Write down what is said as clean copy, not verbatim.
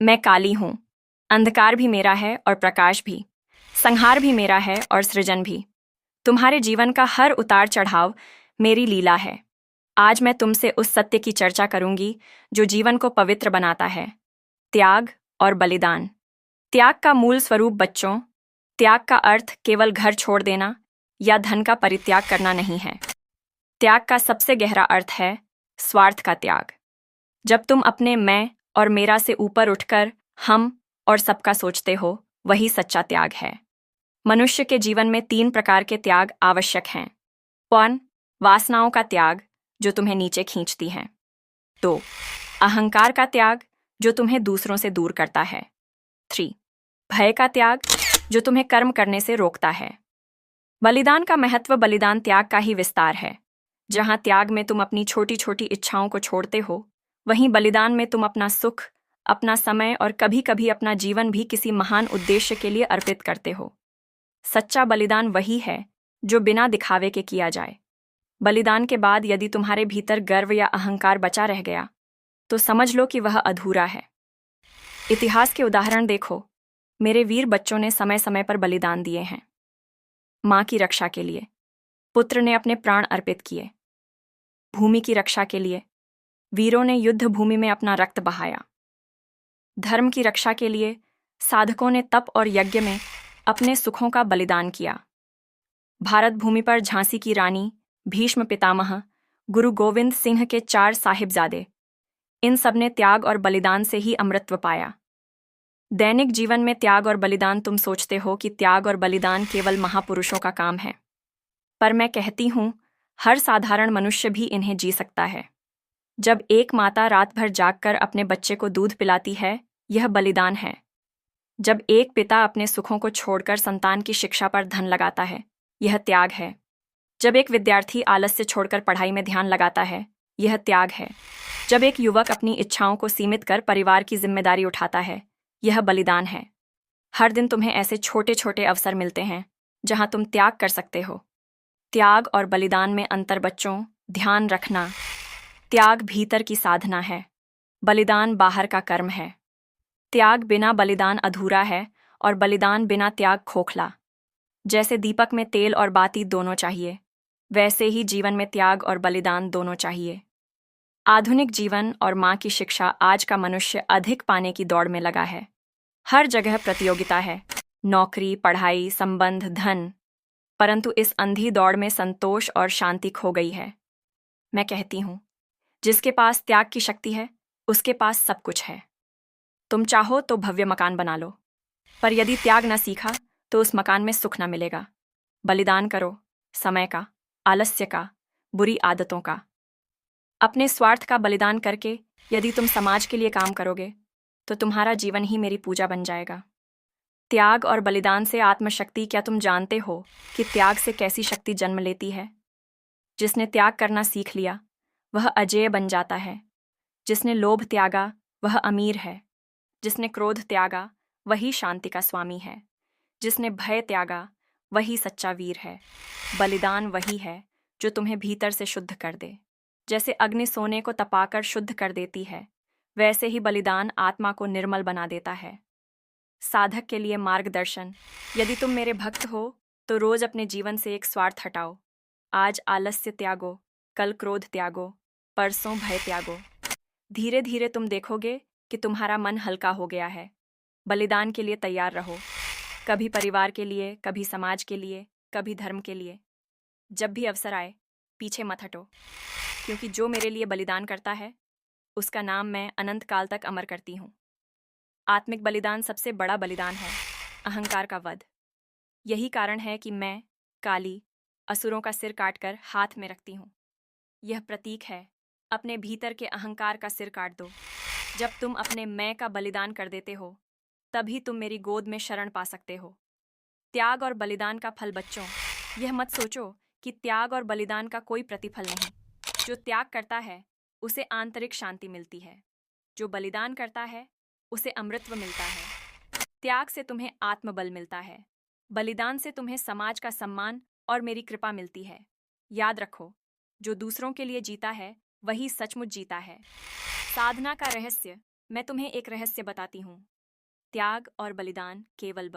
मैं काली हूँ। अंधकार भी मेरा है और प्रकाश भी। संहार भी मेरा है और सृजन भी। तुम्हारे जीवन का हर उतार चढ़ाव मेरी लीला है। आज मैं तुमसे उस सत्य की चर्चा करूंगी जो जीवन को पवित्र बनाता है, त्याग और बलिदान। त्याग का मूल स्वरूप बच्चों, त्याग का अर्थ केवल घर छोड़ देना या धन का परित्याग करना नहीं है। त्याग का सबसे गहरा अर्थ है स्वार्थ का त्याग। जब तुम अपने मैं और मेरा से ऊपर उठकर हम और सबका सोचते हो, वही सच्चा त्याग है। मनुष्य के जीवन में 3 प्रकार के त्याग आवश्यक हैं। 1. वासनाओं का त्याग, जो तुम्हें नीचे खींचती हैं। 2. अहंकार का त्याग, जो तुम्हें दूसरों से दूर करता है। 3. भय का त्याग, जो तुम्हें कर्म करने से रोकता है। बलिदान का महत्व बलिदान त्याग का ही विस्तार है। जहां त्याग में तुम अपनी छोटी छोटी इच्छाओं को छोड़ते हो, वहीं बलिदान में तुम अपना सुख, अपना समय और कभी-कभी अपना जीवन भी किसी महान उद्देश्य के लिए अर्पित करते हो। सच्चा बलिदान वही है जो बिना दिखावे के किया जाए। बलिदान के बाद यदि तुम्हारे भीतर गर्व या अहंकार बचा रह गया, तो समझ लो कि वह अधूरा है। इतिहास के उदाहरण देखो। मेरे वीर बच्चों ने समय समय पर बलिदान दिए हैं। माँ की रक्षा के लिए पुत्र ने अपने प्राण अर्पित किए। भूमि की रक्षा के लिए वीरों ने युद्ध भूमि में अपना रक्त बहाया। धर्म की रक्षा के लिए साधकों ने तप और यज्ञ में अपने सुखों का बलिदान किया। भारत भूमि पर झांसी की रानी, भीष्म पितामह, गुरु गोविंद सिंह के 4 साहिबजादे, इन सब ने त्याग और बलिदान से ही अमृतत्व पाया। दैनिक जीवन में त्याग और बलिदान तुम सोचते हो कि त्याग और बलिदान केवल महापुरुषों का काम है, पर मैं कहती हूं हर साधारण मनुष्य भी इन्हें जी सकता है। जब एक माता रात भर जागकर अपने बच्चे को दूध पिलाती है, यह बलिदान है। जब एक पिता अपने सुखों को छोड़कर संतान की शिक्षा पर धन लगाता है, यह त्याग है। जब एक विद्यार्थी आलस्य छोड़कर पढ़ाई में ध्यान लगाता है, यह त्याग है। जब एक युवक अपनी इच्छाओं को सीमित कर परिवार की जिम्मेदारी उठाता है, यह बलिदान है। हर दिन तुम्हें ऐसे छोटे छोटे अवसर मिलते हैं जहां तुम त्याग कर सकते हो। त्याग और बलिदान में अंतर बच्चों, ध्यान रखना। त्याग भीतर की साधना है, बलिदान बाहर का कर्म है। त्याग बिना बलिदान अधूरा है और बलिदान बिना त्याग खोखला। जैसे दीपक में तेल और बाती दोनों चाहिए, वैसे ही जीवन में त्याग और बलिदान दोनों चाहिए। आधुनिक जीवन और माँ की शिक्षा आज का मनुष्य अधिक पाने की दौड़ में लगा है। हर जगह प्रतियोगिता है, नौकरी, पढ़ाई, संबंध, धन। परंतु इस अंधी दौड़ में संतोष और शांति खो गई है। मैं कहती हूँ, जिसके पास त्याग की शक्ति है, उसके पास सब कुछ है। तुम चाहो तो भव्य मकान बना लो, पर यदि त्याग न सीखा तो उस मकान में सुख न मिलेगा। बलिदान करो, समय का, आलस्य का, बुरी आदतों का। अपने स्वार्थ का बलिदान करके यदि तुम समाज के लिए काम करोगे, तो तुम्हारा जीवन ही मेरी पूजा बन जाएगा। त्याग और बलिदान से आत्मशक्ति, क्या तुम जानते हो कि त्याग से कैसी शक्ति जन्म लेती है? जिसने त्याग करना सीख लिया, वह अजेय बन जाता है। जिसने लोभ त्यागा, वह अमीर है। जिसने क्रोध त्यागा, वही शांति का स्वामी है। जिसने भय त्यागा, वही सच्चा वीर है। बलिदान वही है जो तुम्हें भीतर से शुद्ध कर दे। जैसे अग्नि सोने को तपाकर शुद्ध कर देती है, वैसे ही बलिदान आत्मा को निर्मल बना देता है। साधक के लिए मार्गदर्शन। यदि तुम मेरे भक्त हो, तो रोज अपने जीवन से एक स्वार्थ हटाओ। आज आलस्य त्यागो, कल क्रोध त्यागो, परसों भय त्यागो। धीरे धीरे तुम देखोगे कि तुम्हारा मन हल्का हो गया है। बलिदान के लिए तैयार रहो, कभी परिवार के लिए, कभी समाज के लिए, कभी धर्म के लिए। जब भी अवसर आए, पीछे मत हटो, क्योंकि जो मेरे लिए बलिदान करता है, उसका नाम मैं अनंत काल तक अमर करती हूँ। आत्मिक बलिदान सबसे बड़ा बलिदान है, अहंकार का वध। यही कारण है कि मैं, काली, असुरों का सिर काटकर हाथ में रखती हूँ। यह प्रतीक है, अपने भीतर के अहंकार का सिर काट दो। जब तुम अपने मैं का बलिदान कर देते हो, तभी तुम मेरी गोद में शरण पा सकते हो। त्याग और बलिदान का फल बच्चों, यह मत सोचो कि त्याग और बलिदान का कोई प्रतिफल नहीं। जो त्याग करता है, उसे आंतरिक शांति मिलती है। जो बलिदान करता है, उसे अमृतत्व मिलता है। त्याग से तुम्हें आत्मबल मिलता है, बलिदान से तुम्हें समाज का सम्मान और मेरी कृपा मिलती है। याद रखो, जो दूसरों के लिए जीता है, वही सचमुच जीता है। साधना का रहस्य मैं तुम्हें एक रहस्य बताती हूँ। त्याग और बलिदान केवल